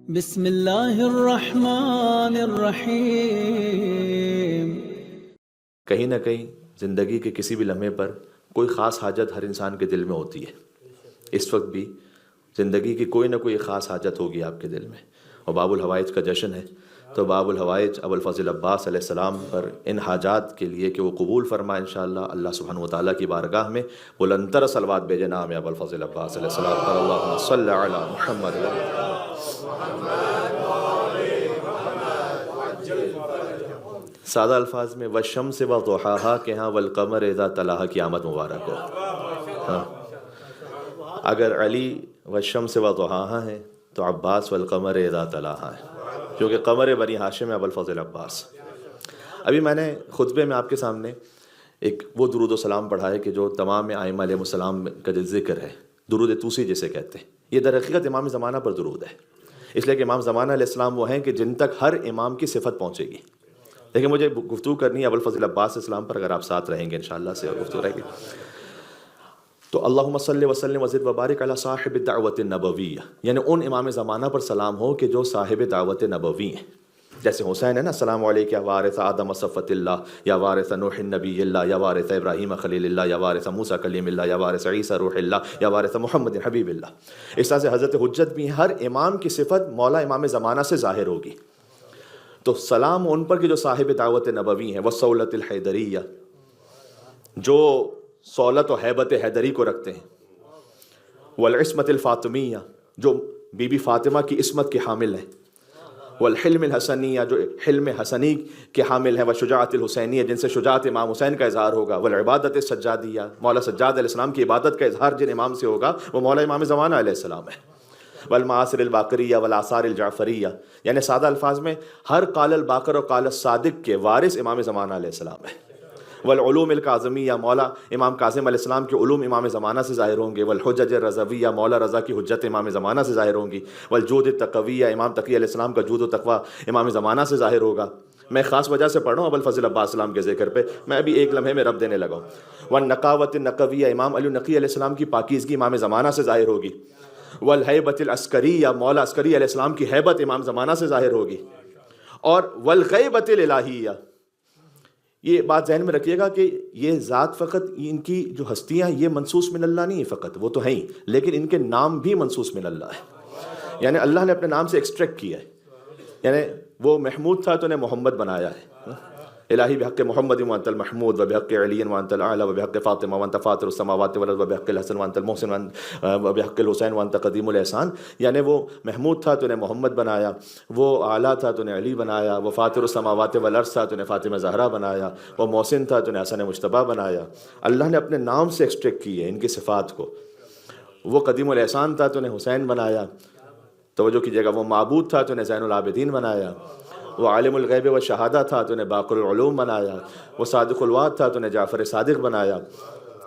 بسم اللہ الرحمن الرحیم۔ کہیں نہ کہیں زندگی کے کسی بھی لمحے پر کوئی خاص حاجت ہر انسان کے دل میں ہوتی ہے۔ اس وقت بھی زندگی کی کوئی نہ کوئی خاص حاجت ہوگی آپ کے دل میں، اور باب الحوائج کا جشن ہے، تو باب الحوائج ابوالفضل عباس علیہ السلام پر ان حاجات کے لیے کہ وہ قبول فرمائے انشاءاللہ اللہ سبحانہ وتعالیٰ کی بارگاہ میں بلندتر صلوات بھیجے نام ابوالفضل عباس علیہ السلام پر۔ اللہم صلی علی محمد۔ سادہ الفاظ میں والشمس وضحاہا کہ ہاں والقمر اذا تلاہا کی آمد مبارک ہو۔ ہاں، اگر علی والشمس وضحاہا ہے تو عباس والقمر اذا تلاہا ہے، کیونکہ قمر بنی ہاشم ابوالفضل عباس۔ ابھی میں نے خطبے میں آپ کے سامنے ایک وہ درود و سلام پڑھا ہے کہ جو تمام ائمہ علیہ السلام کا جو ذکر ہے، درود توسی جسے کہتے ہیں، یہ در حقیقت امام زمانہ پر درود ہے، اس لیے کہ امام زمانہ علیہ السلام وہ ہیں کہ جن تک ہر امام کی صفت پہنچے گی۔ لیکن مجھے گفتگو کرنی ہے ابوالفضل عباس علیہ السلام پر، اگر آپ ساتھ رہیں گے انشاءاللہ سے گفتگو رہے گی۔ تو اللہم صلی وسلم وزد وبارک علی صاحب الدعوت النبویہ، یعنی ان امام زمانہ پر سلام ہو کہ جو صاحب دعوت نبوی ہیں۔ جیسے حسین ہے نا، السلام علیک یا وارث آدم صفوۃ اللہ، یا وارث نوح نبی اللہ، یا وارث ابراہیم خلیل اللہ، یا وارث موسیٰ کلیم اللہ، یا وارث عیسیٰ روح اللہ، یا وارث محمد حبیب اللہ۔ اس طرح سے حضرت حجت بھی ہر امام کی صفت مولا امام زمانہ سے ظاہر ہوگی۔ تو سلام ان پر کہ جو صاحب دعوت نبوی ہیں، والصولۃ الحیدریہ، جو صولت و ہیبت حیدری کو رکھتے ہیں، والعصمت الفاطمیہ، جو بی بی فاطمہ کی عصمت کے حامل ہیں، والحلم الحسنیہ، جو حلم حسنی کے حامل ہیں، والشجاعت الحسینیہ، جن سے شجاعت امام حسین کا اظہار ہوگا، والعبادت السجادیہ، مولا سجاد علیہ السلام کی عبادت کا اظہار جن امام سے ہوگا وہ مولا امام زمانہ علیہ السلام ہے، والمعاصر الباقریہ والآثار الجعفریہ، یعنی سادہ الفاظ میں ہر قال الباقر و قال الصادق کے وارث امام زمانہ علیہ السلام ہے، والعلوم الکاظمیہ، مولا امام کاظم علیہ السلام کے علوم امام زمانہ سے ظاہر ہوں گے، والحجج الرضویہ، مولا رضا کی حجت امام زمانہ سے ظاہر ہوں گی، والجود التقویہ، امام تقی علیہ السلام کا جود و تقوی امام زمانہ سے ظاہر ہوگا۔ میں خاص وجہ سے پڑھ رہا ہوں ابوالفضل عباس السلام کے ذکر پہ، میں ابھی ایک لمحے میں رب دینے لگا ہوں۔ والنقاوۃ النقویہ، امام علی النقی علیہ السلام کی پاکیزگی امام زمانہ سے ظاہر ہوگی۔ والہیبۃ العسکریہ، مولا عسکری علیہ السلام کی ہیبت امام زمانہ سے ظاہر ہوگی۔ اور والغیبۃ الالہیہ، یہ بات ذہن میں رکھیے گا کہ یہ ذات فقط ان کی جو ہستیاں یہ منصوص من اللہ نہیں ہے، فقط وہ تو ہیں ہی، لیکن ان کے نام بھی منصوص من اللہ ہے، یعنی اللہ نے اپنے نام سے ایکسٹریکٹ کیا ہے۔ یعنی وہ محمود تھا تو نے محمد بنایا ہے، الہی بحق محمد وانت المحمود وبحق علی وانت الاعلی وبحق فاطمہ وانت فاطر السماوات والارض وبحق الحسن وانت المحسن وبحق الحسین وانت قدیم الاحسان، یعنی وہ محمود تھا تو نے محمد بنایا، وہ اعلیٰ تھا تو نے علی بنایا، وہ فاطر السماوات والارض تھا تو نے فاطمہ زہرا بنایا، وہ محسن تھا تو نے حسن مجتبیٰ بنایا۔ اللہ نے اپنے نام سے ایکسٹریکٹ کی ہے ان کی صفات کو۔ وہ قدیم الاحسان تھا تو نے حسین بنایا، توجہ کیجیے گا، وہ معبود تھا تو نے زین العابدین بنایا، وہ عالم الغیب و شہادہ تھا تو نے باقر العلوم بنایا، وہ صادق الوعد تھا تو نے جعفر صادق بنایا،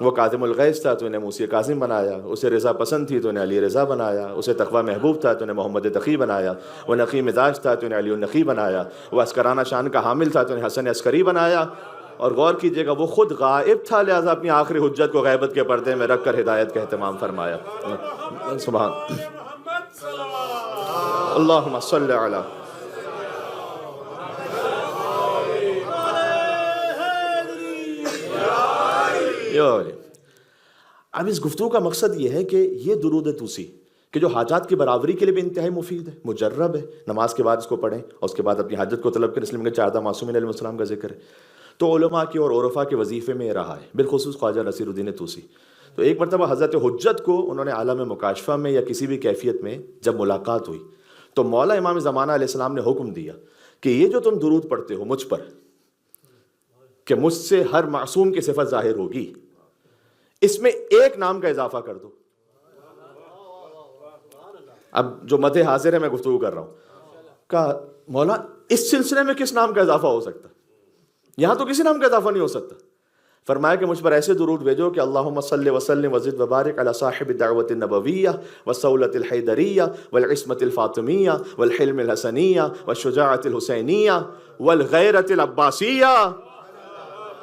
وہ کاظم الغیظ تھا تو نے موسی کاظم بنایا، اسے رضا پسند تھی تو نے علی رضا بنایا، اسے تقوی محبوب تھا تو نے محمد تقی بنایا، وہ نقی مزاج تھا تو نے علی النقی بنایا، وہ عسکرانہ شان کا حامل تھا تو نے حسن عسکری بنایا۔ اور غور کیجیے گا، وہ خود غائب تھا لہذا اپنی آخری حجت کو غیبت کے پردے میں رکھ کر ہدایت کا اہتمام فرمایا۔ سبحان اللہم صلی علی۔ اب اس گفتگو کا مقصد یہ ہے کہ یہ درود توسی کہ جو حاجات کی برابری کے لیے بھی انتہائی مفید ہے، مجرب ہے، نماز کے بعد اس کو پڑھیں اور اس کے بعد اپنی حاجت کو طلب کریں، اس لیے کہ چاردہ معصومین علیہ السلام کا ذکر ہے۔ تو علماء کی اور عرفاء کے وظیفے میں یہ رہا ہے، بالخصوص خواجہ نصیر الدین توسی۔ تو ایک مرتبہ حضرت حجت کو انہوں نے عالم مکاشفہ میں یا کسی بھی کیفیت میں جب ملاقات ہوئی تو مولا امام زمانہ علیہ السلام نے حکم دیا کہ یہ جو تم درود پڑھتے ہو مجھ پر کہ مجھ سے ہر معصوم کی صفت ظاہر ہوگی، اس میں ایک نام کا اضافہ کر دو۔ اب جو مدح حاضر ہے میں گفتگو کر رہا ہوں، کہا مولا اس سلسلے میں کس نام کا اضافہ ہو سکتا؟ یہاں تو کسی نام کا اضافہ نہیں ہو سکتا۔ فرمایا کہ مجھ پر ایسے درود بھیجو کہ اللہم صلی وسلم وزد وبارک علی صاحب الدعوت النبویہ والصولۃ الحیدریہ والعصمت الفاطمیہ والحلم الحسنیہ والشجاعت الحسینیہ والغیرت العباسیہ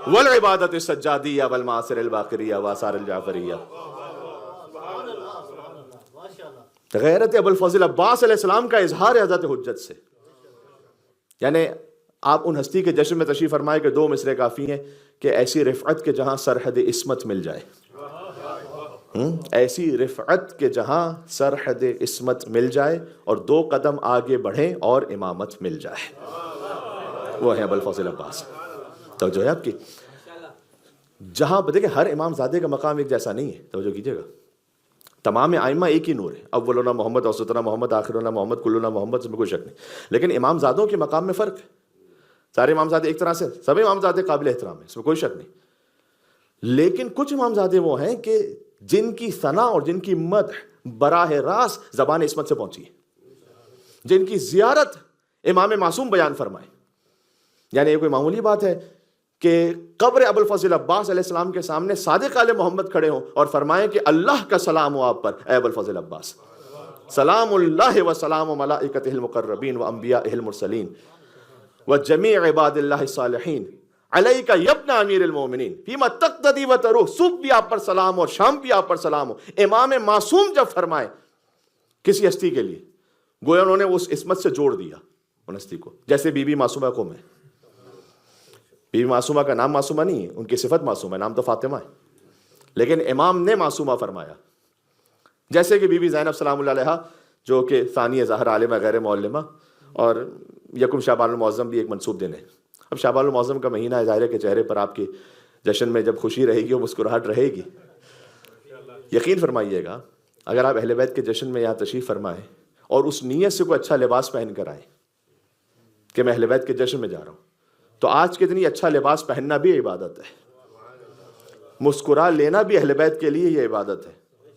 والعبادت السجادیہ والمعاصر الباقریہ والآثار الجعفریہ۔ غیرت ابو الفضل عباس علیہ السلام کا اظہار حضرت حجت سے. یعنی آپ ان ہستی کے جشن میں تشریف فرمائے کہ 2 مصرے کافی ہیں کہ ایسی رفعت کے جہاں سرحد عصمت مل جائے. ایسی رفعت کے جہاں سرحد عصمت مل جائے اور 2 قدم آگے بڑھیں اور امامت مل جائے. وہ ہے ابو الفضل عباس. توجہ ہے آپ کی. جہاں دیکھیں ہر امام زادے کا مقام ایک جیسا نہیں ہے, توجہ کیجیے گا. تمام ائمہ ایک ہی نور ہے, اولنا محمد, اوسطنا محمد, آخرنا محمد, کلنا محمد, اس میں کوئی شک نہیں. لیکن امام زادوں کے مقام میں فرق ہے. سارے امام زادے ایک طرح سے, سب امام زادے قابل احترام ہیں, اس میں کوئی شک نہیں. لیکن کچھ امام زادے وہ ہیں کہ جن کی ثنا اور جن کی مدح براہ راست زبان عصمت سے پہنچی ہے, جن کی زیارت امام معصوم بیان فرمائے. یعنی یہ کوئی معمولی بات ہے کہ قبر ابو الفضل عباس علیہ السلام کے سامنے صادق آل محمد کھڑے ہوں اور فرمائیں کہ اللہ کا سلام ہو آپ پر اے ابو الفضل عباس, سلام اللہ و سلام ملائکتہ المقربین و انبیائہ المرسلین و جمیع عباد اللہ الصالحین علیک یبن امیر المومنین فیما تقتدی و تروح. صبح بھی آپ پر سلام اور شام بھی آپ پر سلام ہو. امام معصوم جب فرمائے کسی ہستی کے لیے, گویا انہوں نے اس عصمت سے جوڑ دیا ان ہستی کو. جیسے بی بی معصومہ کو میں, بی بی معصومہ کا نام معصومہ نہیں ہے, ان کی صفت معصومہ ہے, نام تو فاطمہ ہے, لیکن امام نے معصومہ فرمایا. جیسے کہ بی بی زینب سلام اللہ علیہا جو کہ ثانی ظاہر عالمہ غیر معلمہ, اور یکم شعبان المعظم بھی ایک منسوب دن ہے. اب شعبان المعظم کا مہینہ ہے, ظاہر کے چہرے پر آپ کے جشن میں جب خوشی رہے گی وہ مسکراہٹ رہے گی. یقین فرمائیے گا اگر آپ اہل بیت کے جشن میں یہاں تشریف فرمائیں اور اس نیت سے کوئی اچھا لباس پہن کر آئیں کہ میں اہل بیت کے جشن میں جا رہا ہوں, تو آج کے دن یہ اچھا لباس پہننا بھی عبادت ہے, مسکرا لینا بھی اہل بیت کے لیے یہ عبادت ہے.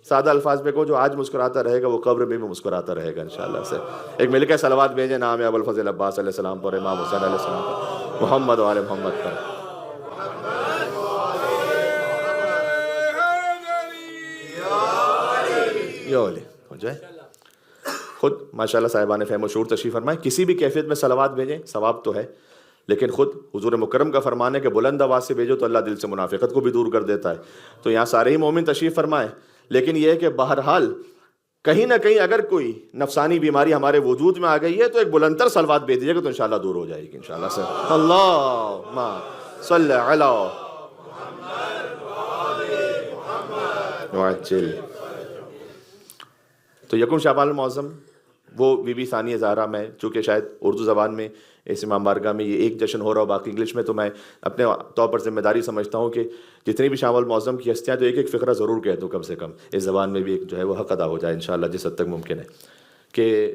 سادہ الفاظ میں کو جو آج مسکراتا رہے گا وہ قبر میں بھی مسکراتا رہے گا انشاءاللہ سے. ایک مل کے صلوات بھیجیں نام ابو الفضل عباس علیہ السلام پر, امام حسین علیہ السلام پر, محمد و آل محمد پر. ہو جائے. خود ماشاءاللہ صاحبان فہم و شعور تشریف فرمائیں, کسی بھی کیفیت میں صلوات بھیجیں, ثواب تو ہے, لیکن خود حضور مکرم کا فرمان ہے کہ بلند آواز سے بھیجو تو اللہ دل سے منافقت کو بھی دور کر دیتا ہے. تو یہاں سارے ہی مومن تشریف فرمائیں, لیکن یہ ہے کہ بہرحال کہیں نہ کہیں اگر کوئی نفسانی بیماری ہمارے وجود میں آ گئی ہے تو ایک بلندر صلوات بھیج دیجیے گا تو انشاءاللہ دور ہو جائے گی انشاءاللہ سے. اللہم صلی علی وعجل. تو یکم شعبان المعظم وہ بی بی ثانیہ زہرا میں, چونکہ شاید اردو زبان میں اس امام بارگاہ میں یہ ایک جشن ہو رہا ہو, باقی انگلش میں, تو میں اپنے طور پر ذمہ داری سمجھتا ہوں کہ جتنی بھی شعبان المعظم کی ہستیاں تو ایک ایک فقرہ ضرور کہہ دوں کم سے کم, اس زبان میں بھی ایک جو ہے وہ حق ادا ہو جائے انشاءاللہ جس حد تک ممکن ہے. کہ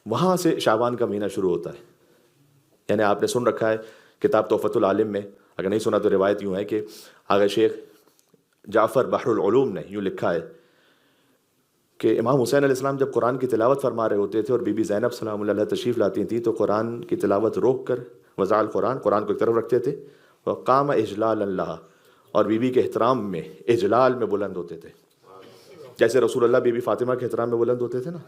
وہاں سے شعبان کا مہینہ شروع ہوتا ہے. یعنی آپ نے سن رکھا ہے کتاب تحفۃ العالم میں, اگر نہیں سنا تو روایت یوں ہے کہ آغا شیخ جعفر بحر العلوم نے یوں لکھا ہے کہ امام حسین علیہ السلام جب قرآن کی تلاوت فرما رہے ہوتے تھے اور بی بی زینب سلام اللہ علیہ تشریف لاتی تھیں تو قرآن کی تلاوت روک کر وضع القرآن, قرآن کو ایک طرف رکھتے تھے, وقام اجلال اللہ, اور بی بی کے احترام میں اجلال میں بلند ہوتے تھے, جیسے رسول اللہ بی بی فاطمہ کے احترام میں بلند ہوتے تھے نا.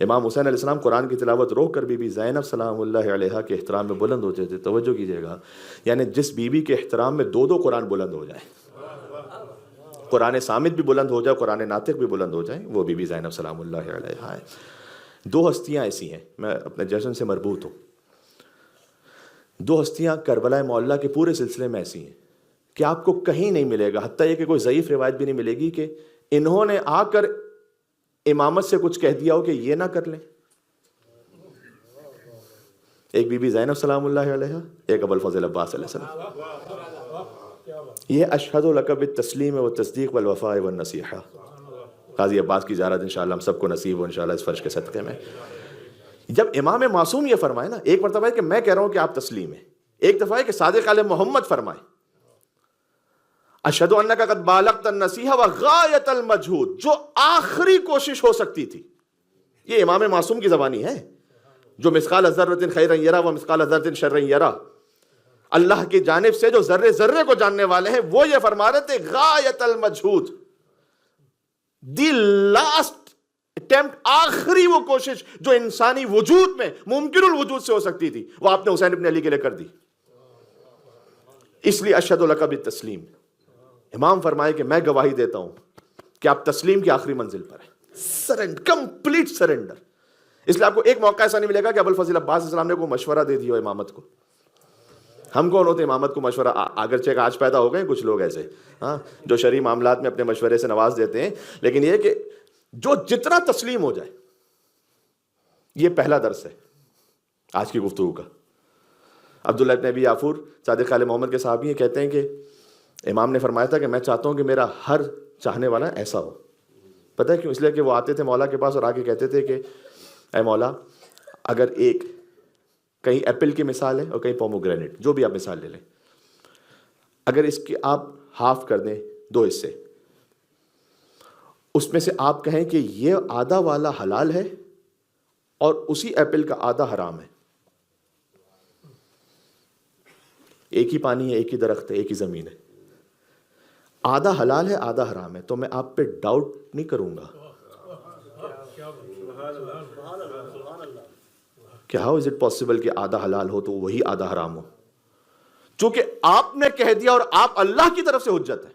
امام حسین علیہ السلام قرآن کی تلاوت روک کر بی بی زینب سلام اللہ علیہا کے احترام میں بلند ہوتے تھے. توجہ کیجیے گا, یعنی جس بی بی کے احترام میں 2 قرآن بلند ہو جائیں, قرآن صامت بھی بلند ہو جائے, قرآن ناطق بھی بلند ہو جائے, وہ بی بی زینب سلام اللہ علیہا ہے. 2 ہستیاں ایسی ہیں, میں اپنے جشن سے مربوط ہوں, 2 ہستیاں کربلا معلّہ کے پورے سلسلے میں ایسی ہیں کہ آپ کو کہیں نہیں ملے گا, حتیٰ یہ کہ کوئی ضعیف روایت بھی نہیں ملے گی کہ انہوں نے آ کر امامت سے کچھ کہہ دیا ہو کہ یہ نہ کر لیں. ایک بی بی زینب سلام اللہ علیہا, ایک ابو الفضل عباس علیہ السلام. یہ اشہد لک بالتسلیم والتصدیق والوفاء والنصیحہ. قاضی عباس کی زیارت انشاءاللہ ہم سب کو نصیب ہو انشاءاللہ اس فرش کے صدقے میں. جب امام معصوم یہ فرمائے نا, ایک مرتبہ ہے کہ میں کہہ رہا ہوں کہ آپ تسلیم ہیں, ایک دفعہ ہے کہ صادق آل محمد فرمائے اشہد انک قد بالغت النصیحہ وغایۃ المجہود, جو آخری کوشش ہو سکتی تھی. یہ امام معصوم کی زبانی ہے, جو مثقال ذرۃ خیرا یرا و مثقال ذرۃ شرا یرا, اللہ کی جانب سے جو ذرے ذرے کو جاننے والے ہیں وہ یہ فرما رہے تھے غایت المجہود, دی لاسٹ اٹیمپٹ, آخری وہ کوشش جو انسانی وجود میں ممکن الوجود سے ہو سکتی تھی وہ آپ نے حسین ابن علی کے لیے کر دی. اس لیے اشہد لک بالتسلیم, امام فرمائے کہ میں گواہی دیتا ہوں کہ آپ تسلیم کی آخری منزل پر ہیں. Surrender, complete surrender. اس لیے آپ کو ایک موقع ایسا نہیں ملے گا کہ ابوالفضل عباس علیہ السلام نے کوئی مشورہ دے دیا ہو امامت کو. ہم کون ہوتے امامت کو مشورہ؟ اگرچہ آج پیدا ہو گئے کچھ لوگ ایسے جو شرعی معاملات میں اپنے مشورے سے نواز دیتے ہیں، لیکن یہ کہ جو جتنا تسلیم ہو جائے. یہ پہلا درس ہے آج کی گفتگو کا. عبداللہ ابن ابی یافور صادق آل محمد کے صحابی ہیں، کہتے ہیں کہ امام نے فرمایا تھا کہ میں چاہتا ہوں کہ میرا ہر چاہنے والا ایسا ہو. پتہ ہے کیوں؟ اس لیے کہ وہ آتے تھے مولا کے پاس اور آ کے کہتے تھے کہ اے مولا، اگر ایک کہیں ایپل کی مثال ہے اور کہیں پوموگرینٹ، جو بھی آپ مثال لے لیں، اگر اس کی آپ ہاف کر دیں، 2 حصے، اس میں سے آپ کہیں کہ یہ آدھا والا حلال ہے اور اسی ایپل کا آدھا حرام ہے. ایک ہی پانی ہے، ایک ہی درخت ہے، ایک ہی زمین ہے، آدھا حلال ہے آدھا حرام ہے، تو میں آپ پہ ڈاؤٹ نہیں کروں گا کہ ہاؤ از اٹ پاسبل کہ آدھا حلال ہو تو وہی آدھا حرام ہو. چونکہ آپ نے کہہ دیا اور آپ اللہ کی طرف سے حجت ہے.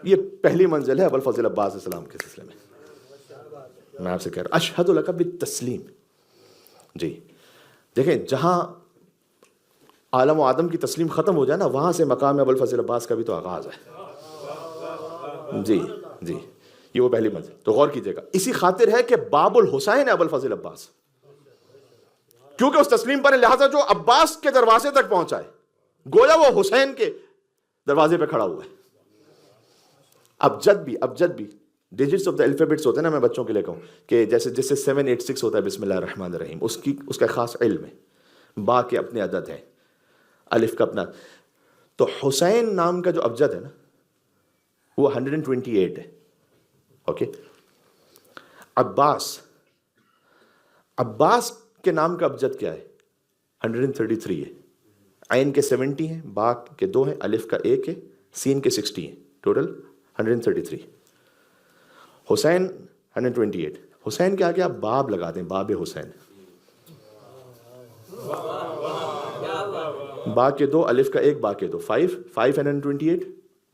یہ پہلی منزل ہے ابوالفضل عباس علیہ السلام کے سلسلے میں. میں آپ سے کہہ رہا ہوں اشہد لک بالتسلیم. جی دیکھیں، جہاں عالم و آدم کی تسلیم ختم ہو جائے نا، وہاں سے مقام ابوالفضل عباس کا بھی تو آغاز ہے. جی جی، یہ وہ پہلی منزل. تو غور کیجئے گا، اسی خاطر ہے کہ باب الحسین ابوالفضل عباس، کیونکہ اس تسلیم پر لہذا جو عباس کے دروازے تک پہنچا ہے، گویا وہ حسین کے دروازے پہ کھڑا ہوا ہے. ابجد بھی ڈیجٹس آف دا الفابیٹس ہوتے ہیں نا، میں بچوں کے لیے کہوں کہ جیسے 786 ہوتا ہے بسم اللہ الرحمن الرحیم، اس کا خاص علم ہے. با کے اپنے عدد ہے، الف کا اپنا. تو حسین نام کا جو ابجد ہے نا، وہ 128 ہے. اوکے. عباس کے نام کا ابجد کیا ہے؟ 133 ہے. عین کے 70 ہیں، با کے 2 ہیں، الف کا 1 ہے، سین کے 60 ہیں، ٹوٹل 133. حسین 128. حسین کے آگے آپ باب لگا دیں، باب حسین، با کے 2 الف کا 1 با کے 2، 5 128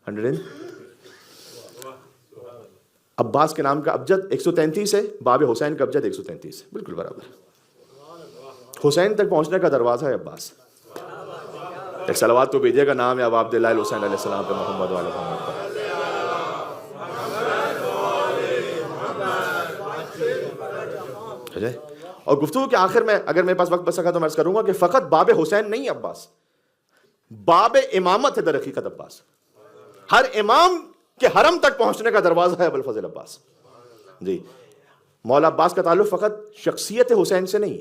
100. عباس کے نام کا ابجد 133 ہے، باب حسین کا ابجد 133 ہے، بالکل برابر. حسین تک پہنچنے کا دروازہ ہے عباس. ایک صلوات تو بھیجیے گا، نام ہے اب عبداللہ الحسین علیہ السلام پہ، محمد و علی محمد پر. اور گفتگو کے آخر میں اگر میرے پاس وقت بچ سکا تو میں عرض کروں گا کہ فقط باب حسین نہیں عباس، باب امامت ہے در حقیقت عباس. ہر امام کے حرم تک پہنچنے کا دروازہ ہے ابوالفضل عباس. جی، مولا عباس کا تعلق فقط شخصیت حسین سے نہیں،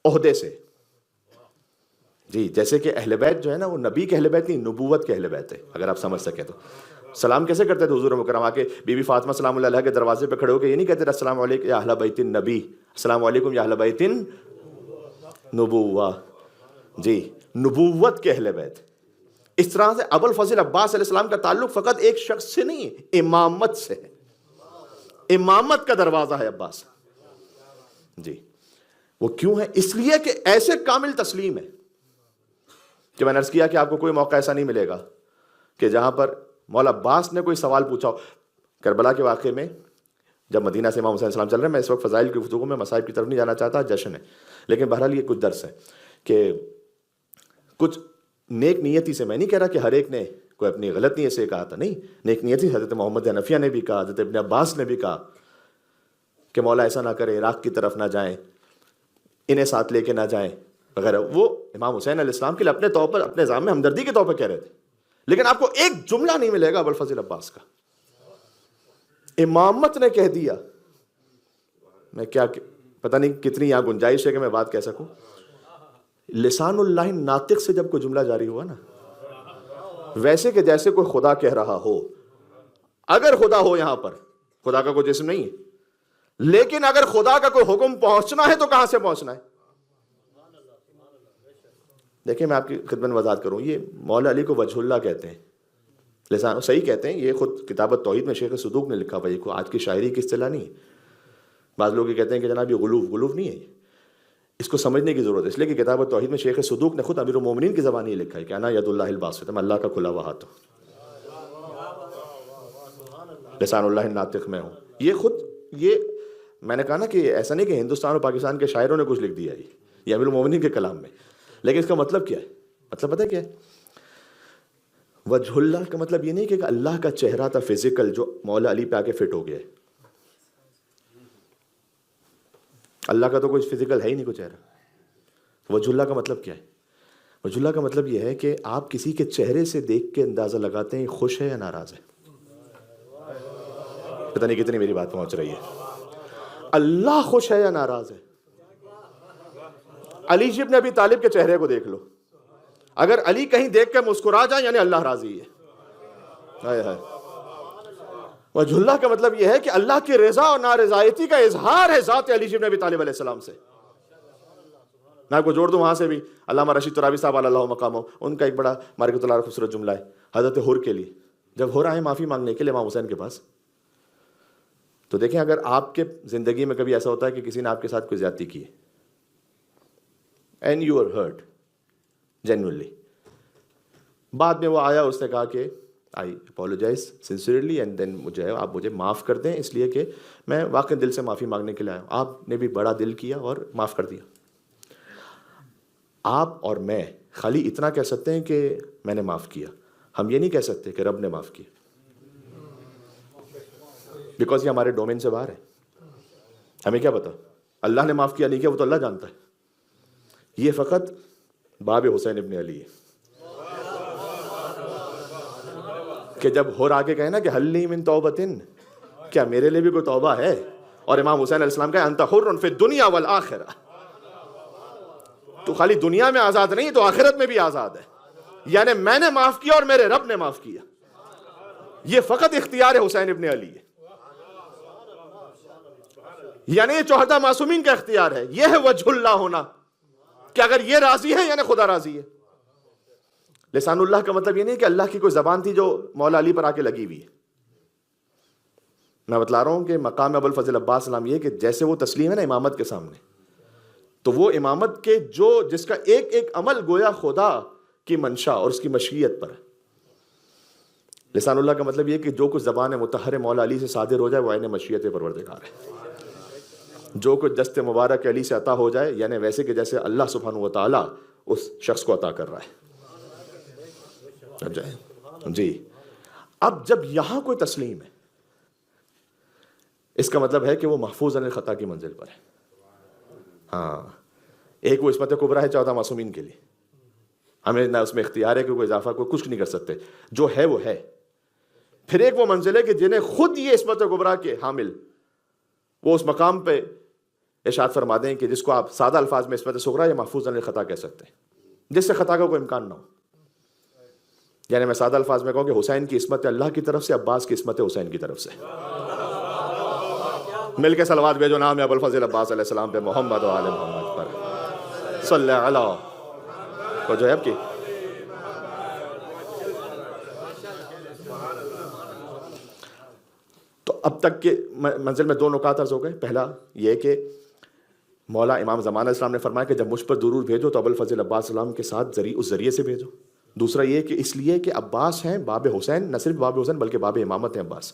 عہدے سے. جی، جیسے کہ اہل بیت جو ہے نا، وہ نبی کے اہل بیت نہیں، نبوت کے اہل بیت ہے، اگر آپ سمجھ سکیں تو. سلام کیسے کرتے تھے حضور مکرم آ کے بی بی فاطمہ سلام اللہ علیہ کے دروازے پہ کھڑے ہو کے یہ نہیں کہتے تھے السلام علیکم یا اہل بیت النبی، السلام علیکم یا اہل بیت نبوہ. جی، نبوت کے اہل بیت. اس طرح سے ابوالفضل عباس علیہ السلام کا تعلق فقط ایک شخص سے نہیں ہے، امامت سے ہے. امامت کا دروازہ ہے عباس. جی، وہ کیوں ہے؟ اس لیے کہ ایسے کامل تسلیم ہے کہ میں نے عرض کیا کہ آپ کو کوئی موقع ایسا نہیں ملے گا کہ جہاں پر مولا عباس نے کوئی سوال پوچھا ہو. کربلا کے واقعے میں جب مدینہ سے امام حسین السلام چل رہے ہیں، میں اس وقت فضائل کی گفتگو میں مصائب کی طرف نہیں جانا چاہتا، جشن ہے، لیکن بہرحال یہ کچھ درس ہے کہ کچھ نیک نیتی سے، میں نہیں کہہ رہا کہ ہر ایک نے کوئی اپنی غلط نیت سے کہا تھا، نہیں، نیک نیتی حضرت محمد حنفیہ نے بھی کہا، حضرت ابن عباس نے بھی کہا کہ مولا ایسا نہ کرے، عراق کی طرف نہ جائیں، انہیں ساتھ لے کے نہ جائیں وغیرہ. وہ امام حسین علیہ السلام کے لیے اپنے طور پر، اپنے نظام میں ہمدردی کے طور پر کہہ رہے تھے. لیکن آپ کو ایک جملہ نہیں ملے گا ابوالفضل عباس کا. امامت نے کہہ دیا. میں کیا پتہ نہیں کتنی یہاں گنجائش ہے کہ میں بات کہہ سکوں. لسان اللہ ناطق سے جب کوئی جملہ جاری ہوا نا، ویسے کہ جیسے کوئی خدا کہہ رہا ہو. اگر خدا ہو یہاں پر، خدا کا کوئی جسم نہیں ہے، لیکن اگر خدا کا کوئی حکم پہنچنا ہے تو کہاں سے پہنچنا ہے؟ دیکھیں، میں آپ کی خدمت میں وضاحت کروں. یہ مولا علی کو وجہ اللہ کہتے ہیں، لسان صحیح کہتے ہیں. یہ خود کتاب التوحید میں شیخ صدوق نے لکھا ہوا، یہ آج کی شاعری کی اصطلاح نہیں ہے. بعض لوگ یہ کہتے ہیں کہ جناب یہ غلوف نہیں ہے. اس کو سمجھنے کی ضرورت ہے، اس لیے کہ کتاب التوحید میں شیخ صدوق نے خود امیر المومنین کی زبان یہ لکھا ہے کہ انا ید اللہ الباسط، میں اللہ کا کھلا ہوا ہاتھ ہوں. لسان اللہ ناطق میں ہوں. یہ میں نے کہا نا کہ ایسا نہیں کہ ہندوستان اور پاکستان کے شاعروں نے کچھ لکھ دیا ہے، یہ امیر المومنین کے کلام میں. لیکن اس کا مطلب کیا ہے؟ مطلب پتہ کیا ہے؟ وجہ اللہ کا مطلب یہ نہیں کہ اللہ کا چہرہ تھا فزیکل جو مولا علی پہ آ کے فٹ ہو گیا ہے. اللہ کا تو کوئی فزیکل ہے ہی نہیں کوئی چہرہ. وجہ اللہ کا مطلب کیا ہے؟ وجہ اللہ کا مطلب یہ ہے کہ آپ کسی کے چہرے سے دیکھ کے اندازہ لگاتے ہیں خوش ہے یا ناراض ہے. پتہ نہیں کتنی میری بات پہنچ رہی ہے. اللہ خوش ہے یا ناراض ہے؟ علی ابن ابی طالب کے چہرے کو دیکھ لو، اگر علی کہیں دیکھ کے مسکرا جائیں یعنی اللہ راضی ہے. ہائے ہائے. وجہ اللہ کا مطلب یہ ہے کہ اللہ کی رضا اور نارضایتی کا اظہار ہے ذات علی ابن ابی طالب علیہ السلام سے. میں آپ کو جوڑ دوں وہاں سے بھی. علامہ رشید ترابی صاحب اللہ مقامہ، ان کا ایک بڑا مارکۃ اللہ خوبصورت جملہ ہے حضرت حر کے لیے. جب حر آئے معافی مانگنے کے لیے امام حسین کے پاس، تو دیکھیں اگر آپ کے زندگی میں کبھی ایسا ہوتا ہے کہ کسی نے آپ کے ساتھ کوئی زیادتی کی ہے and you are hurt genuinely, بعد میں وہ آیا، اس نے کہا کہ I apologise sincerely and then آپ مجھے معاف کر دیں اس لیے کہ میں واقعی دل سے معافی مانگنے کے لیے آیا ہوں. آپ نے بھی بڑا دل کیا اور معاف کر دیا. آپ اور میں خالی اتنا کہہ سکتے ہیں کہ میں نے معاف کیا، ہم یہ نہیں کہہ سکتے کہ رب نے معاف کیا، بیکاز یہ ہمارے ڈومین سے باہر ہے. ہمیں کیا پتا اللہ نے معاف کیا نہیں کیا، وہ تو اللہ جانتا ہے. یہ فقط باب حسین ابن علی ہے کہ جب ہو آگے کہے نا کہ حل لی من توبتن، کیا میرے لیے بھی کوئی توبہ ہے؟ اور امام حسین علیہ السلام کہا انت حر فی الدنیا والآخرہ، تو خالی دنیا میں آزاد نہیں تو آخرت میں بھی آزاد ہے. یعنی میں نے معاف کیا اور میرے رب نے معاف کیا. یہ فقط اختیار حسین ابن علی ہے، یعنی یہ 14 معصومین کا اختیار ہے. یہ ہے وجہ اللہ ہونا کہ اگر یہ راضی ہے یعنی خدا راضی ہے. لسان اللہ کا مطلب یہ نہیں کہ اللہ کی کوئی زبان تھی جو مولا علی پر آ کے لگی ہوئی ہے. میں بتلا رہا ہوں کہ مقام ابو الفضل عباس سلام یہ کہ جیسے وہ تسلیم ہے نا امامت کے سامنے، تو وہ امامت کے جس کا ایک ایک عمل گویا خدا کی منشا اور اس کی مشیت پر ہے. لسان اللہ کا مطلب یہ کہ جو کچھ زبان مطہر مولا علی سے صادر ہو جائے وہ عین مشیت پروردگار ہے. جو کچھ دست مبارک علی سے عطا ہو جائے یعنی ویسے کہ جیسے اللہ سبحانہ و تعالیٰ اس شخص کو عطا کر رہا ہے. جی اب جب یہاں کوئی تسلیم ہے اس کا مطلب ہے کہ وہ محفوظ عن الخطا کی منزل پر ہے. ہاں ایک وہ عصمت کبریٰ ہے 14 معصومین کے لیے، ہمیں نہ اس میں اختیار ہے کہ کوئی اضافہ کوئی کچھ نہیں کر سکتے، جو ہے وہ ہے. پھر ایک وہ منزل ہے کہ جنہیں خود یہ عصمت کبریٰ کے حامل وہ اس مقام پہ ارشاد فرما دیں کہ جس کو آپ سادہ الفاظ میں عصمت صغریٰ یا محفوظ عن الخطا کہہ سکتے ہیں، جس سے خطا کا کوئی امکان نہ ہو. یعنی میں سادہ الفاظ میں کہوں کہ حسین کی عصمت اللہ کی طرف سے، عباس کی عصمت حسین کی طرف سے. مل کے صلوات بھیجو نام ابو الفضل عباس علیہ السلام پہ، محمد و آل محمد پر صلی اللہ کو جو ہے اب کی. تو اب تک کے منزل میں 2 نکات عرض ہو گئے. پہلا یہ کہ مولا امام زمان علیہ السلام نے فرمایا کہ جب مجھ پر درود بھیجو تو ابو الفضل عباس السلام کے ساتھ اس ذریعے سے بھیجو. دوسرا یہ کہ اس لیے کہ عباس ہیں باب حسین، نہ صرف باب حسین بلکہ باب امامت ہیں عباس.